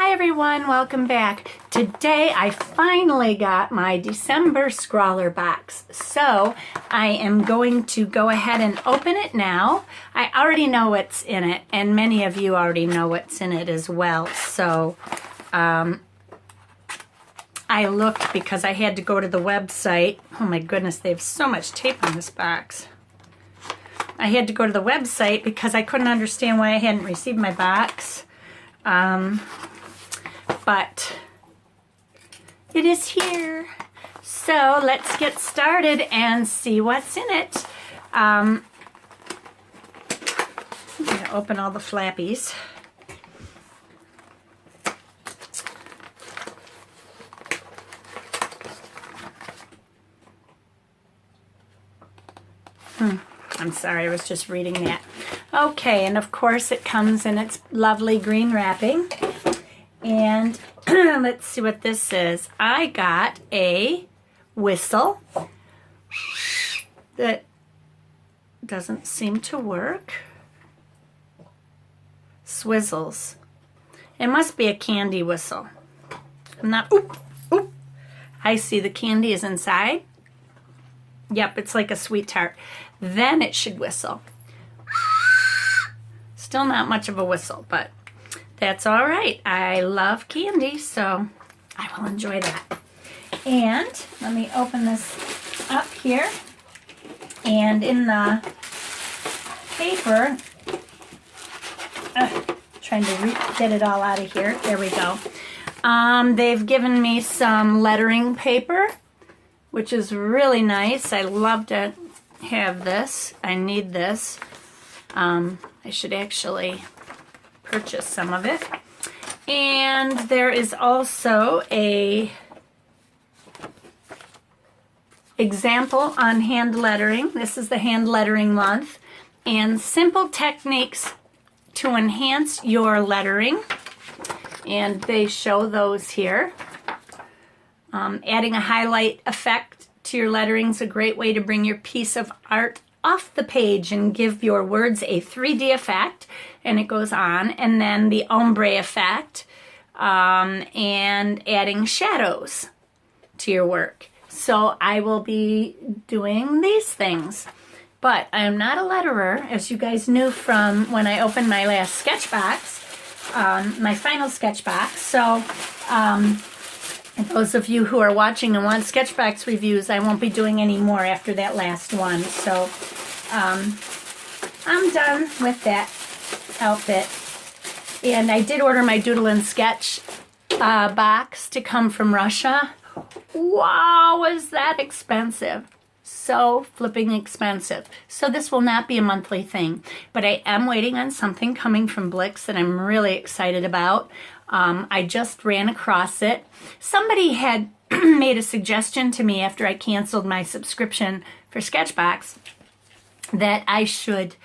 Hi everyone, welcome back. Today I finally got my December Scrawler box. So I am going to go ahead and open it now. I already know what's in it, and many of you already know what's in it as well. So I looked because I had to go to the website. Oh my goodness, they have so much tape on this box. I had to go to the website because I couldn't understand why I hadn't received my box. But it is here. So let's get started and see what's in it. I'm going to open all the flappies. I'm sorry, I was just reading that. Okay, and of course it comes in its lovely green wrapping. And let's see what this is. I got a whistle that doesn't seem to work. Swizzles. It must be a candy whistle. I'm not, oop. I see the candy is inside. Yep, it's like a sweet tart. Then it should whistle. Still not much of a whistle, but that's all right. I love candy, so I will enjoy that. And let me open this up here. And in the paper, trying to get it all out of here. There we go. They've given me some lettering paper, which is really nice. I love to have this. I need this. I should actually purchase some of it. And there is also a example on hand lettering. This is the hand lettering month, and simple techniques to enhance your lettering, and they show those here. Adding a highlight effect to your lettering is a great way to bring your piece of art off the page and give your words a 3D effect, and it goes on. And then the ombre effect, and adding shadows to your work. So I will be doing these things. But I am not a letterer, as you guys knew from when I opened my last sketch box, my final sketch box. So those of you who are watching and want sketch box reviews, I won't be doing any more after that last one. So I'm done with that outfit. And I did order my Doodle and Sketch box to come from Russia. Wow, was that expensive. So flipping expensive. So this will not be a monthly thing, but I am waiting on something coming from Blix that I'm really excited about. I just ran across it. Somebody had made a suggestion to me after I canceled my subscription for Sketchbox that I should,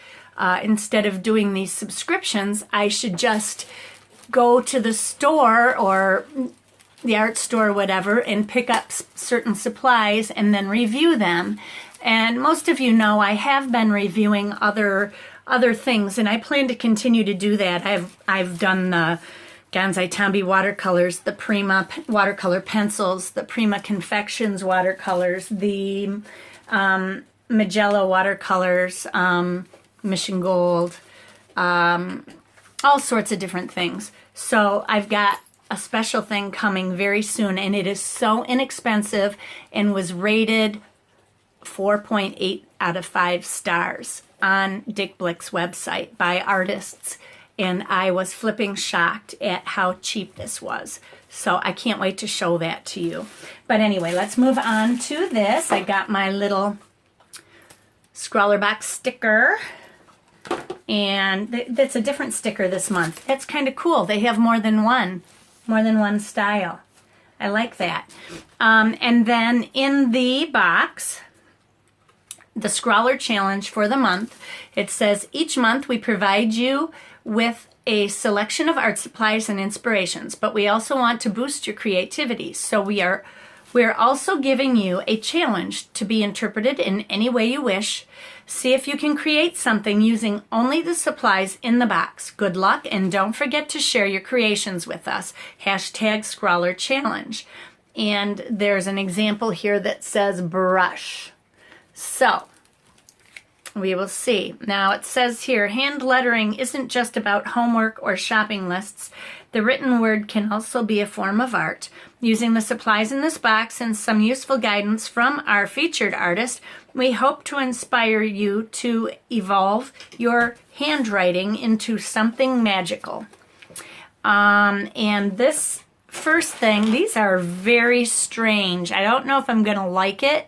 instead of doing these subscriptions, I should just go to the store or the art store or whatever and pick up certain supplies and then review them. And most of you know I have been reviewing other things, and I plan to continue to do that. I've done the Gonzai Tombi watercolors, the Prima watercolor pencils, the Prima Confections watercolors, the Magella watercolors, Mission Gold, all sorts of different things. So I've got a special thing coming very soon, and it is so inexpensive and was rated 4.8 out of 5 stars on Dick Blick's website by artists. And I was flipping shocked at how cheap this was. So I can't wait to show that to you. But anyway, let's move on to this. I got my little Scrawlrbox sticker. And that's a different sticker this month. That's kind of cool. They have more than one style. I like that. And then in the box, the Scrawler Challenge for the month, it says, each month we provide you with a selection of art supplies and inspirations, but we also want to boost your creativity. So we are We're also giving you a challenge to be interpreted in any way you wish. See if you can create something using only the supplies in the box. Good luck, and don't forget to share your creations with us. #ScrawlrChallenge. And there's an example here that says brush. So, we will see. Now it says here, hand lettering isn't just about homework or shopping lists. The written word can also be a form of art. Using the supplies in this box and some useful guidance from our featured artist, we hope to inspire you to evolve your handwriting into something magical. And this first thing, these are very strange. I don't know if I'm going to like it.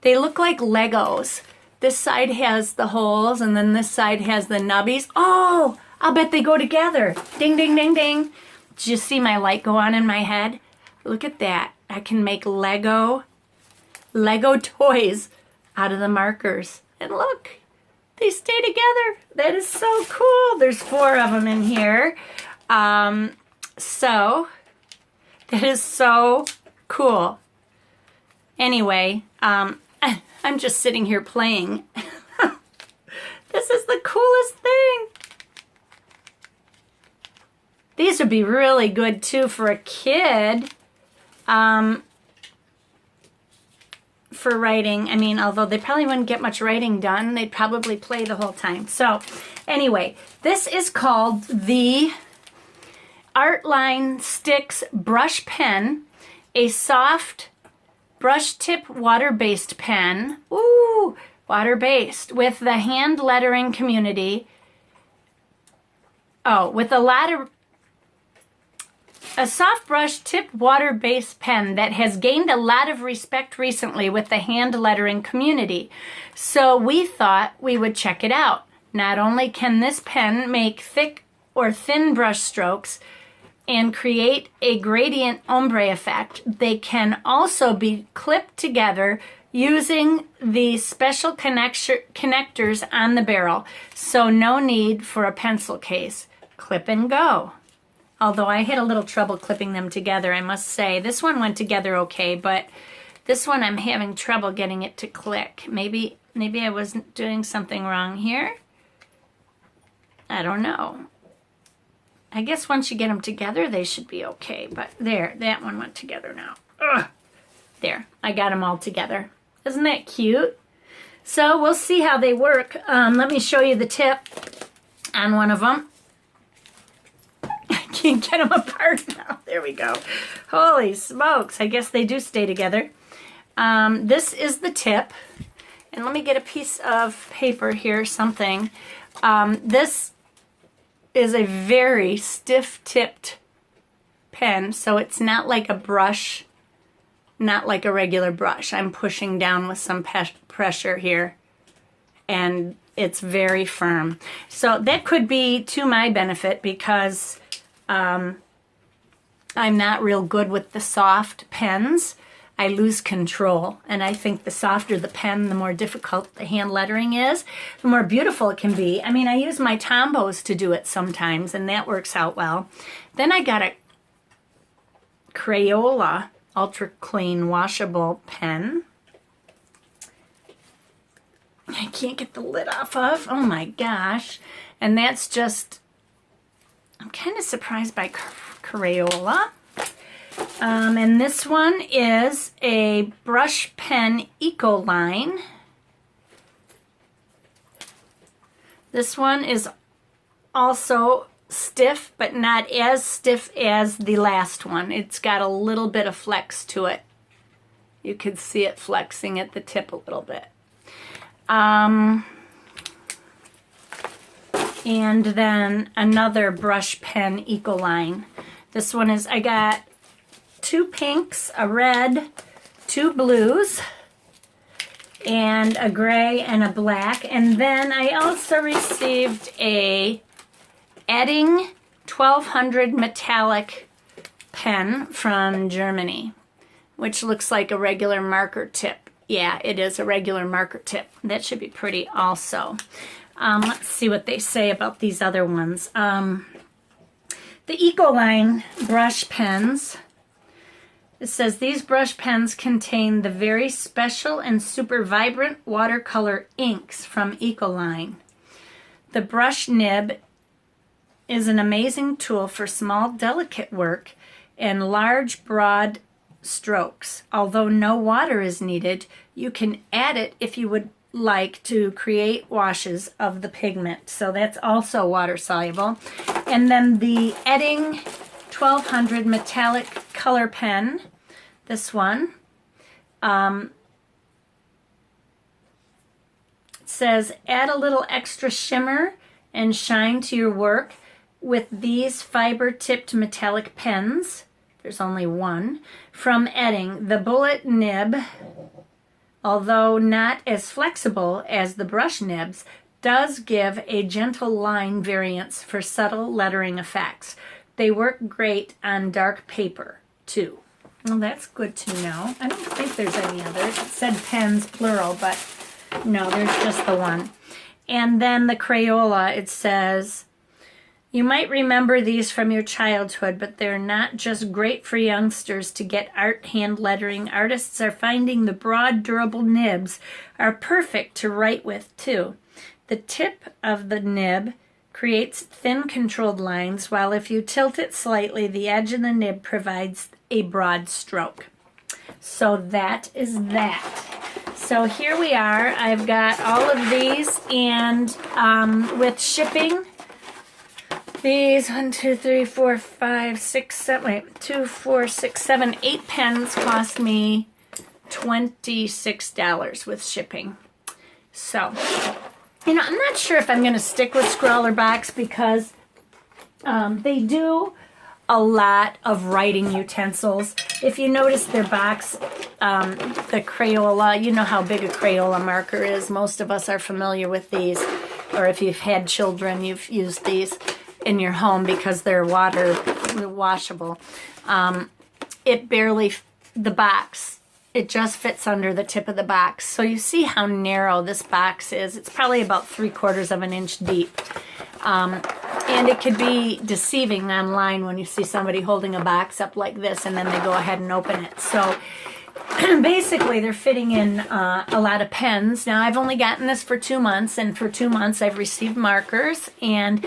They look like Legos. This side has the holes, and then this side has the nubbies. Oh, I'll bet they go together. Ding, ding, ding, ding. Did you see my light go on in my head? Look at that. I can make Lego toys out of the markers. And look, they stay together. That is so cool. There's 4 of them in here. So, that is so cool. Anyway, I'm just sitting here playing. This is the coolest thing. These would be really good too for a kid. For writing. I mean, although they probably wouldn't get much writing done, they'd probably play the whole time. So anyway, this is called the Artline Sticks Brush Pen, a soft brush tip water-based pen. Ooh, water-based, with the hand lettering community. Oh, with a soft brush tip water-based pen that has gained a lot of respect recently with the hand lettering community. So we thought we would check it out. Not only can this pen make thick or thin brush strokes and create a gradient ombre effect, they can also be clipped together using the special connectors on the barrel. So no need for a pencil case. Clip and go. Although I had a little trouble clipping them together, I must say. This one went together okay, but this one I'm having trouble getting it to click. Maybe I wasn't doing something wrong here. I don't know. I guess once you get them together, they should be okay. But there, that one went together now. Ugh. There, I got them all together. Isn't that cute? So we'll see how they work. Let me show you the tip on one of them. Can't get them apart now. There we go. Holy smokes. I guess they do stay together. This is the tip. And let me get a piece of paper here, something. This is a very stiff-tipped pen, so it's not like a brush, not like a regular brush. I'm pushing down with some pressure here, and it's very firm. So that could be to my benefit because I'm not real good with the soft pens. I lose control, and I think the softer the pen, the more difficult the hand lettering is, the more beautiful it can be. I mean, I use my Tombos to do it sometimes, and that works out well. Then I got a Crayola Ultra Clean Washable Pen. I can't get the lid off of. Oh my gosh. And that's just, I'm kind of surprised by Crayola. And this one is a brush pen Eco Line. This one is also stiff, but not as stiff as the last one. It's got a little bit of flex to it. You can see it flexing at the tip a little bit. And then another brush pen Eco Line. This one is, I got 2 pinks, a red, 2 blues, and a gray and a black. And then I also received a Edding 1200 metallic pen from Germany, which looks like a regular marker tip. Yeah, it is a regular marker tip. That should be pretty also. Let's see what they say about these other ones. The Eco Line brush pens It says these brush pens contain the very special and super vibrant watercolor inks from Ecoline. The brush nib is an amazing tool for small, delicate work and large, broad strokes. Although no water is needed, you can add it if you would like to create washes of the pigment. So that's also water soluble. And then the Edding 1200 metallic color pen, this one, it says add a little extra shimmer and shine to your work with these fiber tipped metallic pens. There's only one from Edding. The bullet nib, although not as flexible as the brush nibs, does give a gentle line variance for subtle lettering effects. They work great on dark paper, too. Well, that's good to know. I don't think there's any others. It said pens, plural, but no, there's just the one. And then the Crayola, it says, you might remember these from your childhood, but they're not just great for youngsters to get art hand lettering. Artists are finding the broad, durable nibs are perfect to write with, too. The tip of the nib creates thin, controlled lines, while if you tilt it slightly, the edge of the nib provides a broad stroke. So that is that. So here we are. I've got all of these, and with shipping, these 1, 2, 3, 4, 5, 6, 7, wait, 2, 4, 6, 7, 8 pens cost me $26 with shipping. So, you know, I'm not sure if I'm going to stick with Scrawlrbox because they do a lot of writing utensils. If you notice their box, the Crayola, you know how big a Crayola marker is. Most of us are familiar with these, or if you've had children, you've used these in your home because they're washable. It barely, the box, it just fits under the tip of the box. So you see how narrow this box is. It's probably about 3/4 of an inch deep. And it could be deceiving online when you see somebody holding a box up like this and then they go ahead and open it. So basically they're fitting in a lot of pens. Now I've only gotten this for 2 months, and for 2 months I've received markers, and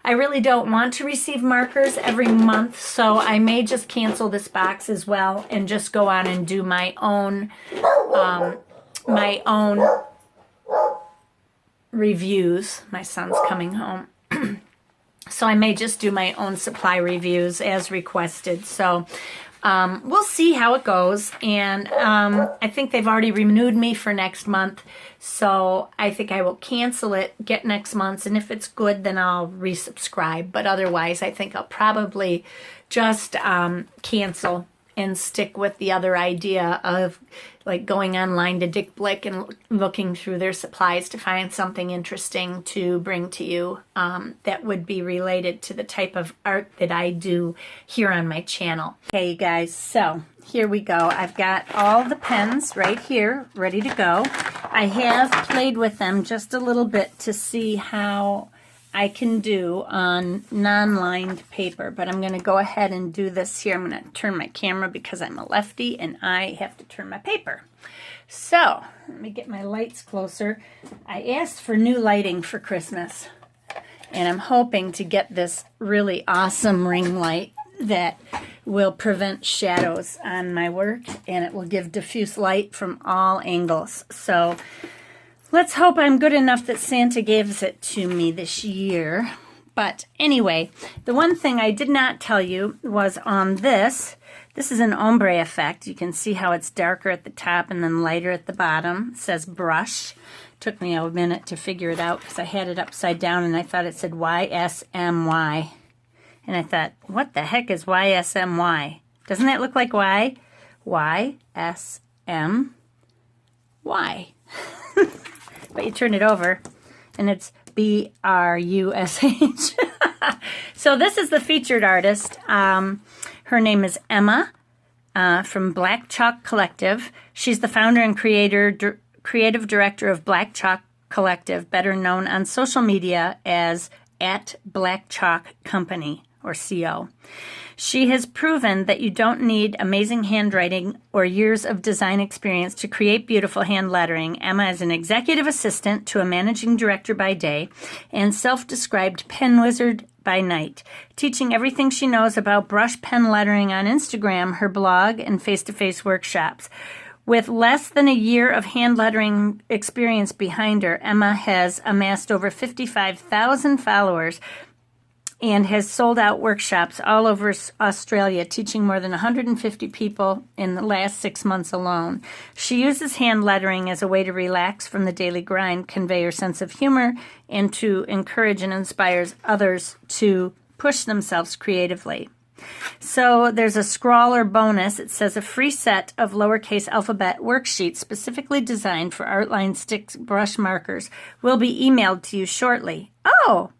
I really don't want to receive markers every month, so I may just cancel this box as well and just go on and do my own reviews. My son's coming home. So I may just do my own supply reviews as requested. So we'll see how it goes. And I think they've already renewed me for next month. So I think I will cancel it, get next month's. And if it's good, then I'll resubscribe. But otherwise, I think I'll probably just cancel and stick with the other idea of like going online to Dick Blick and looking through their supplies to find something interesting to bring to you that would be related to the type of art that I do here on my channel. Okay, you guys, so here we go. I've got all the pens right here ready to go. I have played with them just a little bit to see how I can do on non-lined paper, but I'm going to go ahead and do this here. I'm going to turn my camera because I'm a lefty and I have to turn my paper. So, let me get my lights closer. I asked for new lighting for Christmas, and I'm hoping to get this really awesome ring light that will prevent shadows on my work, and it will give diffuse light from all angles. So, let's hope I'm good enough that Santa gives it to me this year. But anyway, the one thing I did not tell you was on this. This is an ombre effect. You can see how it's darker at the top and then lighter at the bottom. It says brush. Took me a minute to figure it out because I had it upside down and I thought it said YSMY. And I thought, what the heck is YSMY? Doesn't that look like Y? YSMY. But you turn it over, and it's BRUSH. So this is the featured artist. Her name is Emma from Black Chalk Collective. She's the founder and creative director of Black Chalk Collective, better known on social media as @Black Chalk Company or CO. She has proven that you don't need amazing handwriting or years of design experience to create beautiful hand lettering. Emma is an executive assistant to a managing director by day and self-described pen wizard by night, teaching everything she knows about brush pen lettering on Instagram, her blog, and face-to-face workshops. With less than a year of hand lettering experience behind her, Emma has amassed over 55,000 followers and has sold out workshops all over Australia, teaching more than 150 people in the last 6 months alone. She uses hand lettering as a way to relax from the daily grind, convey her sense of humor, and to encourage and inspire others to push themselves creatively. So there's a Scrawler bonus. It says a free set of lowercase alphabet worksheets specifically designed for Artline Sticks brush markers will be emailed to you shortly. Oh!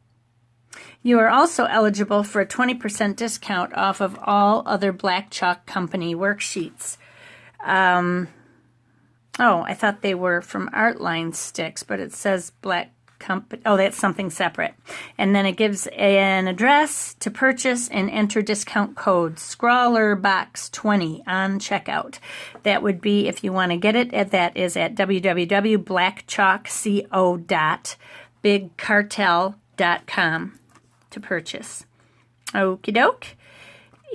You are also eligible for a 20% discount off of all other Black Chalk Company worksheets. I thought they were from Artline Sticks, but it says Black Company. Oh, that's something separate. And then it gives an address to purchase and enter discount code Scrawlrbox 20 on checkout. That would be, if you want to get it, that is at www.blackchalkco.bigcartel.com. to purchase. Okie doke.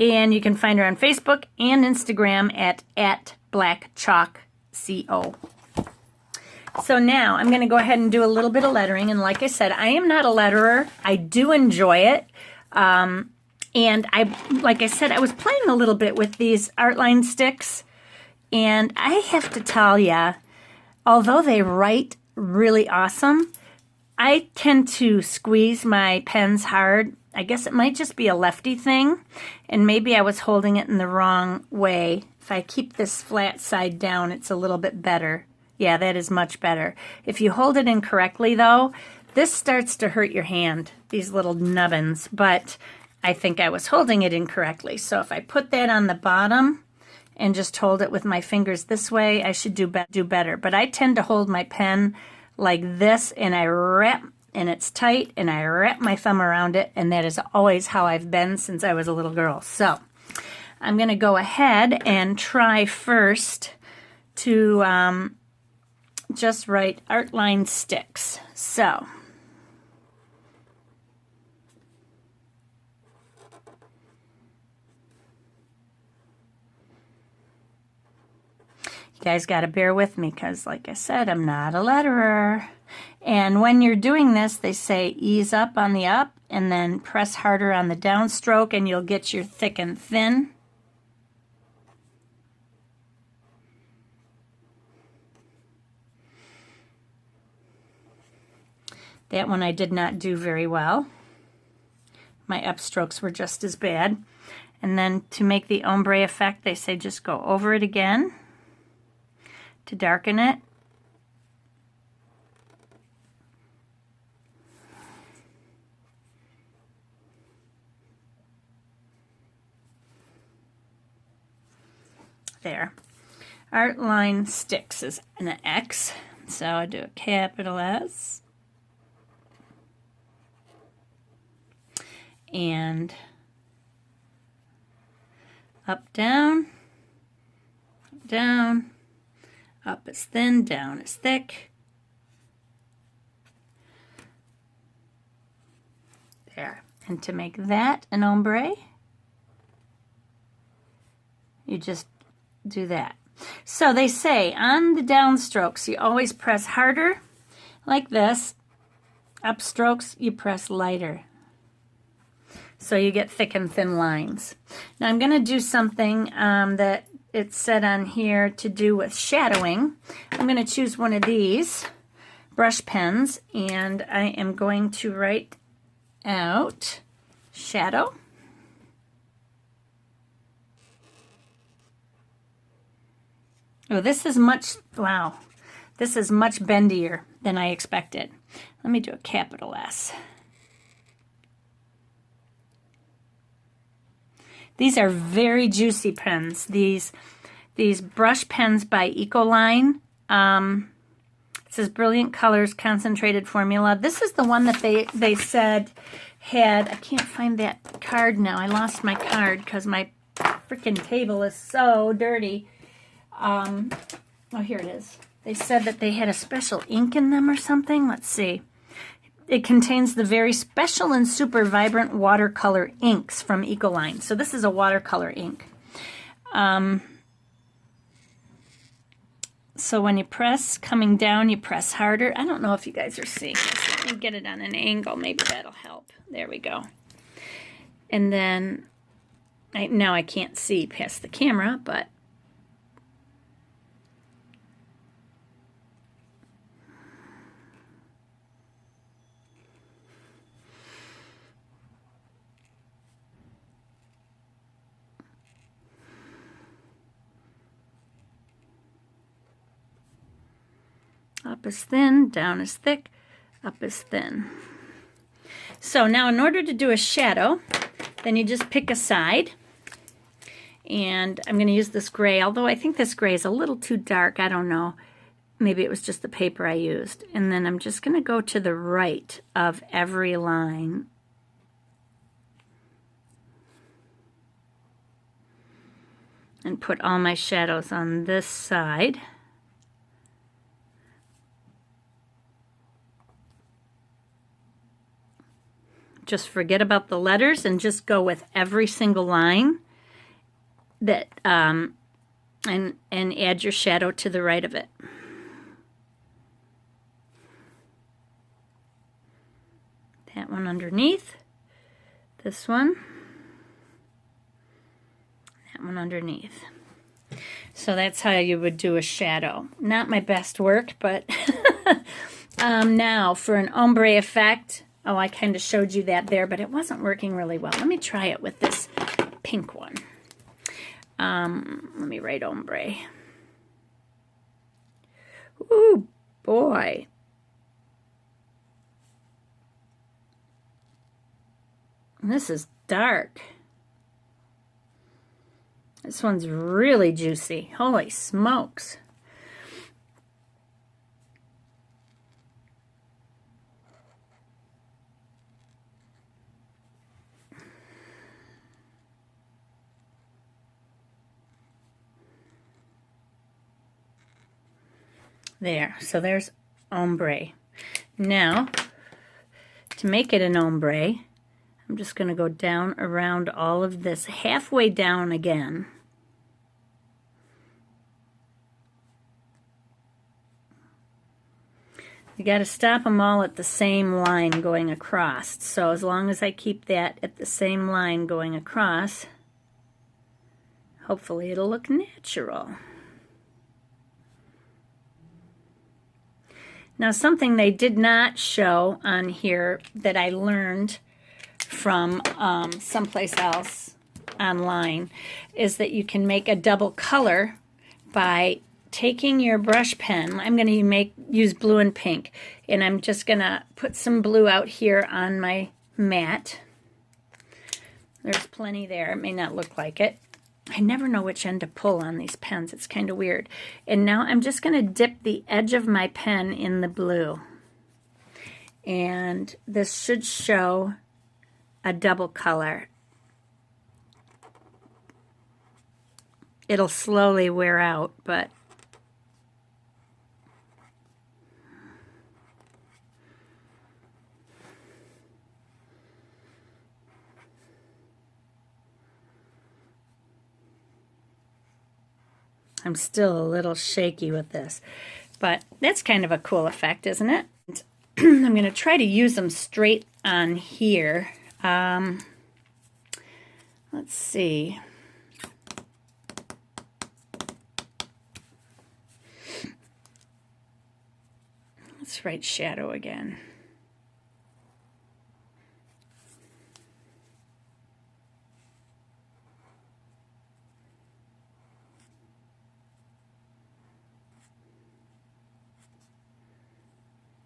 And you can find her on Facebook and Instagram at blackchalkco. So now I'm going to go ahead and do a little bit of lettering. And like I said, I am not a letterer. I do enjoy it. And like I said, I was playing a little bit with these Artline sticks. And I have to tell you, although they write really awesome, I tend to squeeze my pens hard. I guess it might just be a lefty thing, and maybe I was holding it in the wrong way. If I keep this flat side down, it's a little bit better. Yeah, that is much better. If you hold it incorrectly, though, this starts to hurt your hand, these little nubbins, but I think I was holding it incorrectly. So if I put that on the bottom and just hold it with my fingers this way, I should do better. But I tend to hold my pen like this, and I wrap, and it's tight, and I wrap my thumb around it, and that is always how I've been since I was a little girl. So I'm going to go ahead and try first to just write Artline Sticks. So you guys got to bear with me because, like I said, I'm not a letterer. And when you're doing this, they say ease up on the up and then press harder on the downstroke and you'll get your thick and thin. That one I did not do very well. My upstrokes were just as bad. And then to make the ombre effect, they say just go over it again to darken it. There. Artline Sticks is an X, so I do a capital S. And up, down, down. Up is thin, down is thick. There. And to make that an ombre, you just do that. So they say on the downstrokes, you always press harder, like this. Upstrokes, you press lighter. So you get thick and thin lines. Now I'm going to do something that it said on here to do with shadowing. I'm going to choose one of these brush pens and I am going to write out shadow. Oh, this is much, wow, this is much bendier than I expected. Let me do a capital S. These are very juicy pens. These brush pens by Ecoline. It says Brilliant Colors Concentrated Formula. This is the one that they said had, I can't find that card now. I lost my card because my freaking table is so dirty. Oh, here it is. They said that they had a special ink in them or something. Let's see. It contains the very special and super vibrant watercolor inks from Ecoline. So this is a watercolor ink. So when you press, coming down, you press harder. I don't know if you guys are seeing this. Let me get it on an angle. Maybe that'll help. There we go. And then, now I can't see past the camera, but up is thin, down is thick, up is thin. So now in order to do a shadow, then you just pick a side. And I'm going to use this gray, although I think this gray is a little too dark. I don't know. Maybe it was just the paper I used. And then I'm just going to go to the right of every line. And put all my shadows on this side. Just forget about the letters and just go with every single line that and add your shadow to the right of it. That one underneath, this one, that one underneath. So that's how you would do a shadow. Not my best work, but now for an ombre effect. Oh, I kind of showed you that there, but it wasn't working really well. Let me try it with this pink one. Let me write ombre. Ooh, boy. This is dark. This one's really juicy. Holy smokes. There, so there's ombre. Now, to make it an ombre, I'm just going to go down around all of this, halfway down again. You got to stop them all at the same line going across. So as long as I keep that at the same line going across, hopefully it'll look natural. Now, something they did not show on here that I learned from someplace else online is that you can make a double color by taking your brush pen. I'm going to use blue and pink, and I'm just going to put some blue out here on my mat. There's plenty there. It may not look like it. I never know which end to pull on these pens. It's kind of weird. And now I'm just going to dip the edge of my pen in the blue. And this should show a double color. It'll slowly wear out, but I'm still a little shaky with this, but that's kind of a cool effect, isn't it? I'm going to try to use them straight on here. Let's see. Let's write shadow again.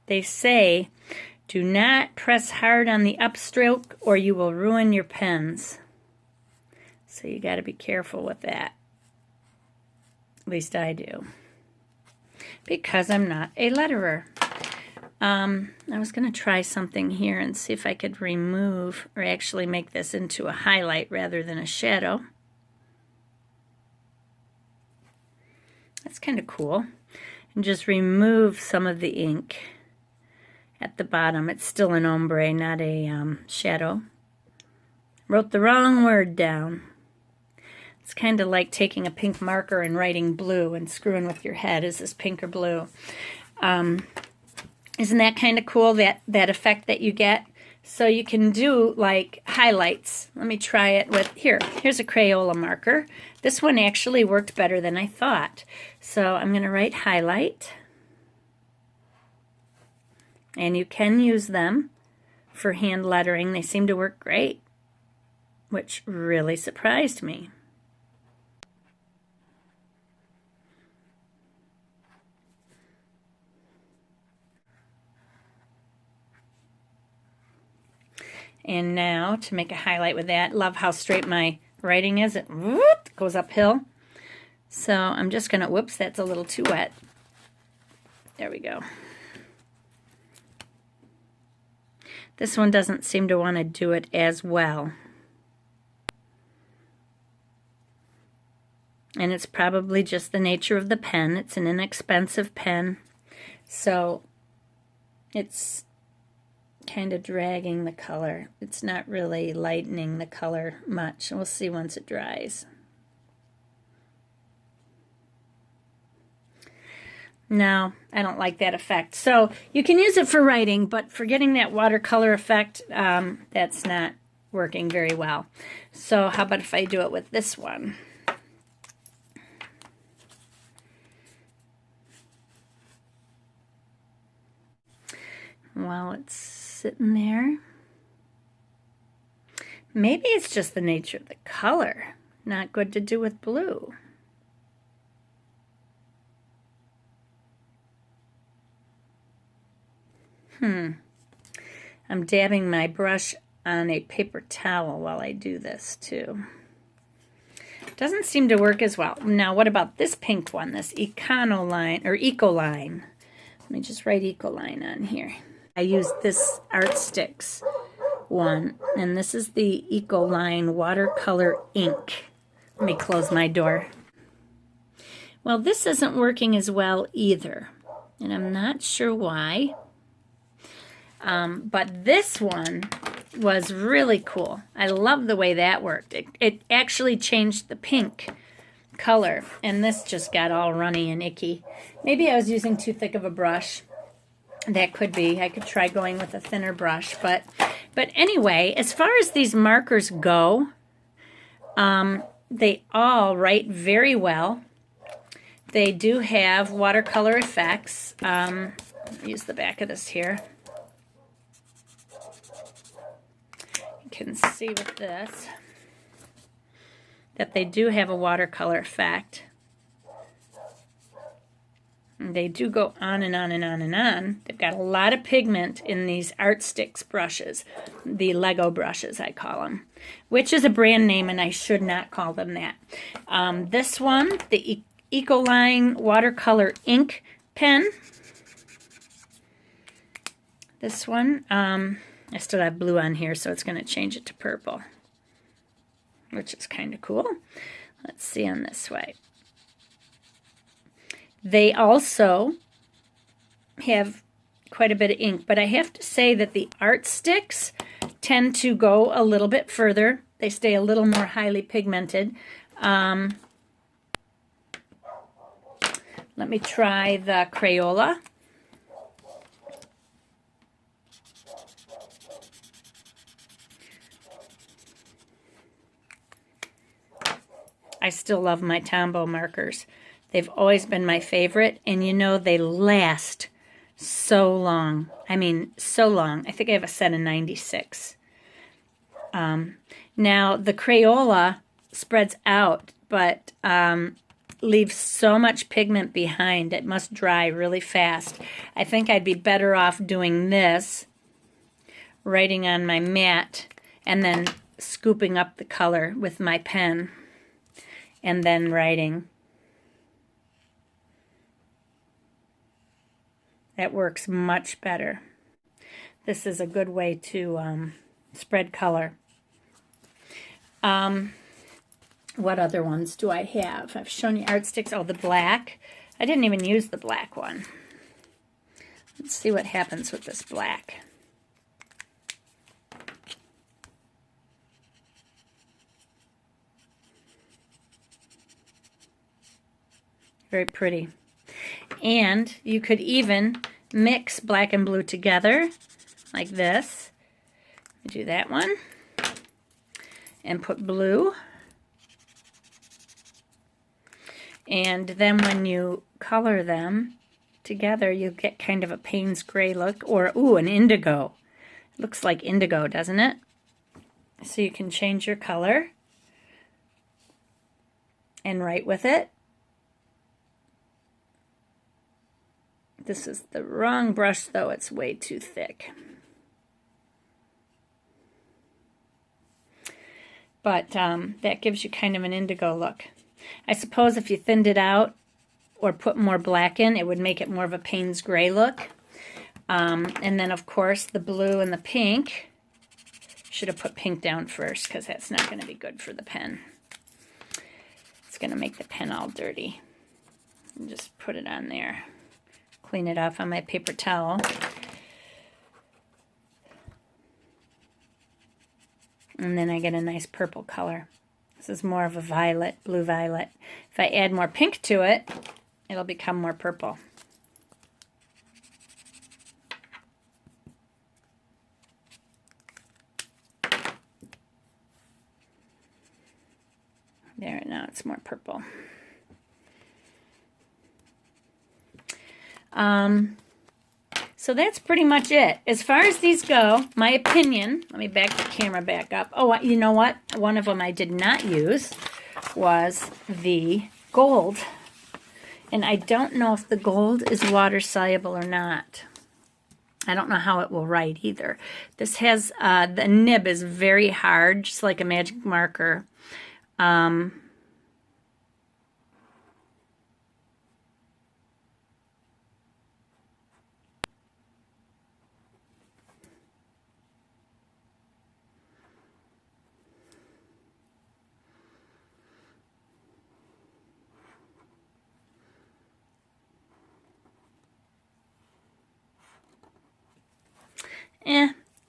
They say, do not press hard on the upstroke or you will ruin your pens. So you got to be careful with that. At least I do. Because I'm not a letterer. I was going to try something here and see if I could remove or actually make this into a highlight rather than a shadow. That's kind of cool. And just remove some of the ink at the bottom. It's still an ombre, not a shadow. Wrote the wrong word down. It's kind of like taking a pink marker and writing blue and screwing with your head. Is this pink or blue? Isn't that kind of cool, that effect that you get? So you can do like highlights. Let me try it with, here's a Crayola marker. This one actually worked better than I thought. So I'm going to write highlight. And you can use them for hand lettering. They seem to work great, which really surprised me. And now to make a highlight with that, love how straight my writing is. It goes uphill. So I'm just going to, whoops, that's a little too wet. There we go. This one doesn't seem to want to do it as well. And it's probably just the nature of the pen. It's an inexpensive pen. So it's kind of dragging the color. It's not really lightening the color much. We'll see once it dries. No, I don't like that effect. So you can use it for writing, but for getting that watercolor effect, that's not working very well. So how about if I do it with this one? While it's sitting there. Maybe it's just the nature of the color. Not good to do with blue. I'm dabbing my brush on a paper towel while I do this too. Doesn't seem to work as well. Now what about this pink one, this Econoline or Ecoline? Let me just write Ecoline on here. I used this Art Sticks one, and this is the Ecoline watercolor ink. Let me close my door. Well, this isn't working as well either, and I'm not sure why. But this one was really cool. I love the way that worked. It actually changed the pink color, and this just got all runny and icky. Maybe I was using too thick of a brush. That could be. I could try going with a thinner brush. But anyway, as far as these markers go, they all write very well. They do have watercolor effects. Use the back of this here. You can see with this that they do have a watercolor effect. They do go on and on and on and on. They've got a lot of pigment in these Art Sticks brushes, the Lego brushes I call them, which is a brand name and I should not call them that. This one, the Ecoline watercolor ink pen. This one, I still have blue on here, so it's going to change it to purple, which is kind of cool. Let's see on this way. They also have quite a bit of ink, but I have to say that the Art Sticks tend to go a little bit further. They stay a little more highly pigmented. Let me try the Crayola. I still love my Tombow markers. They've always been my favorite, and you know, they last so long. I mean, so long. I think I have a set of 96. Now, the Crayola spreads out, but leaves so much pigment behind. It must dry really fast. I think I'd be better off doing this, writing on my mat, and then scooping up the color with my pen, and then writing. That works much better. This is a good way to spread color. What other ones do I have? I've shown you art sticks. Oh, the black. I didn't even use the black one. Let's see what happens with this black. Very pretty. And you could even mix black and blue together like this. Do that one. And put blue. And then when you color them together, you get kind of a Payne's gray look, or ooh, an indigo. It looks like indigo, doesn't it? So you can change your color and write with it. This is the wrong brush, though. It's way too thick. But that gives you kind of an indigo look. I suppose if you thinned it out or put more black in, it would make it more of a Payne's gray look. And then, of course, the blue and the pink. Should have put pink down first because that's not going to be good for the pen. It's going to make the pen all dirty. And just put it on there. Clean it off on my paper towel. And then I get a nice purple color. This is more of a violet, blue violet. If I add more pink to it, it'll become more purple. There, now it's more purple. So that's pretty much it. As far as these go, my opinion, let me back the camera back up. Oh, you know what? One of them I did not use was the gold. And I don't know if the gold is water soluble or not. I don't know how it will write either. This has, the nib is very hard, just like a magic marker.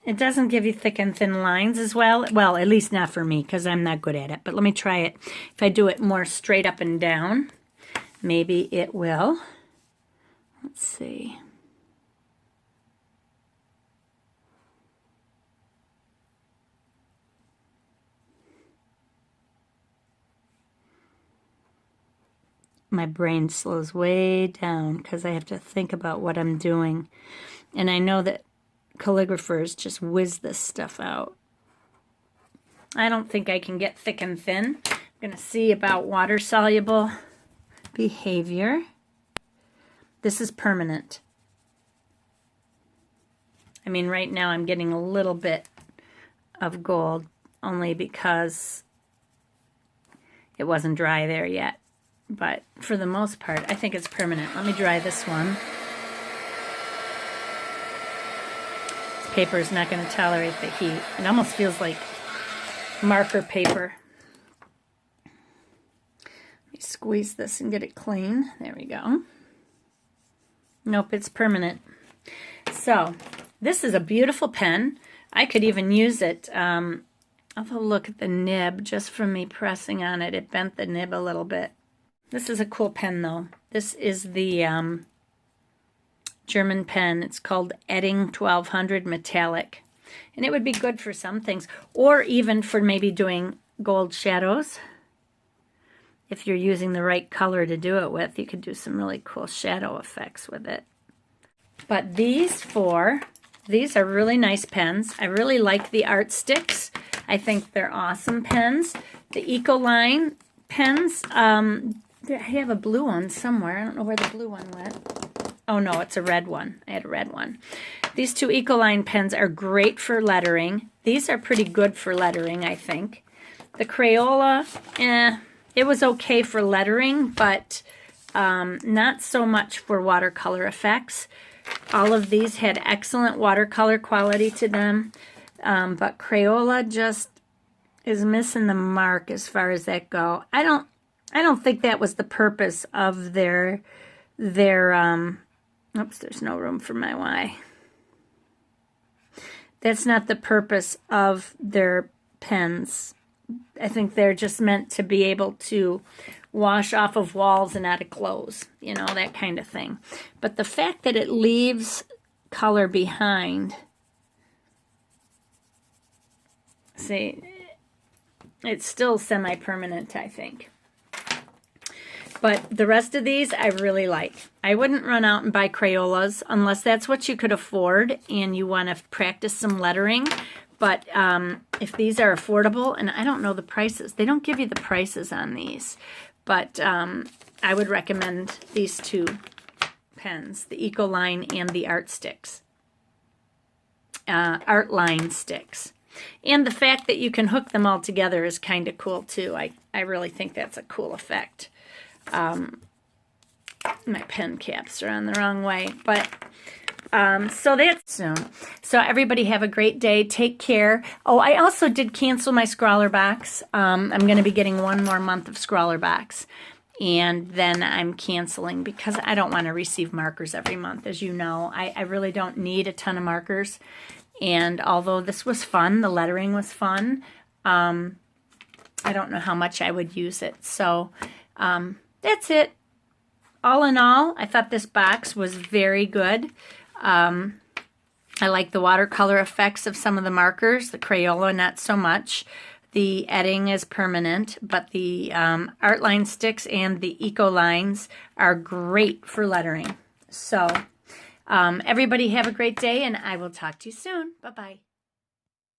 It doesn't give you thick and thin lines as well. Well, at least not for me, because I'm not good at it. But let me try it. If I do it more straight up and down, maybe it will. Let's see. My brain slows way down because I have to think about what I'm doing. And I know that calligraphers just whiz this stuff out. I don't think I can get thick and thin. I'm going to see about water-soluble behavior. This is permanent. I mean, right now I'm getting a little bit of gold only because it wasn't dry there yet. But for the most part, I think it's permanent. Let me dry this one. Paper is not going to tolerate the heat. It almost feels like marker paper. Let me squeeze this and get it clean. There we go. Nope, it's permanent. So this is a beautiful pen. I could even use it. Although look at the nib, just from me pressing on it, it bent the nib a little bit. This is a cool pen though. This is the German pen. It's called Edding 1200 Metallic. And it would be good for some things, or even for maybe doing gold shadows. If you're using the right color to do it with, you could do some really cool shadow effects with it. But these are really nice pens. I really like the art sticks. I think they're awesome pens. The Ecoline pens, I have a blue one somewhere. I don't know where the blue one went. Oh no, it's a red one. I had a red one. These two Ecoline pens are great for lettering. These are pretty good for lettering, I think. The Crayola, it was okay for lettering, but not so much for watercolor effects. All of these had excellent watercolor quality to them, but Crayola just is missing the mark as far as that go. I don't think that was the purpose of their oops, there's no room for my Y. That's not the purpose of their pens. I think they're just meant to be able to wash off of walls and out of clothes, you know, that kind of thing. But the fact that it leaves color behind, see, it's still semi-permanent, I think. But the rest of these I really like. I wouldn't run out and buy Crayolas unless that's what you could afford and you want to practice some lettering. But if these are affordable, and I don't know the prices. They don't give you the prices on these. But I would recommend these two pens, the Ecoline and the Art Sticks. Art Line Sticks. And the fact that you can hook them all together is kind of cool too. I really think that's a cool effect. My pen caps are on the wrong way, but so that's soon. So everybody have a great day. Take care. Oh, I also did cancel my Scrawlrbox. I'm going to be getting one more month of Scrawlrbox, and then I'm canceling because I don't want to receive markers every month. As you know, I really don't need a ton of markers. And although this was fun, the lettering was fun, I don't know how much I would use it. So that's it. All in all, I thought this box was very good. I like the watercolor effects of some of the markers. The Crayola, not so much. The Edding is permanent, but the Art Line Sticks and the Eco Lines are great for lettering. So everybody have a great day, and I will talk to you soon. Bye-bye.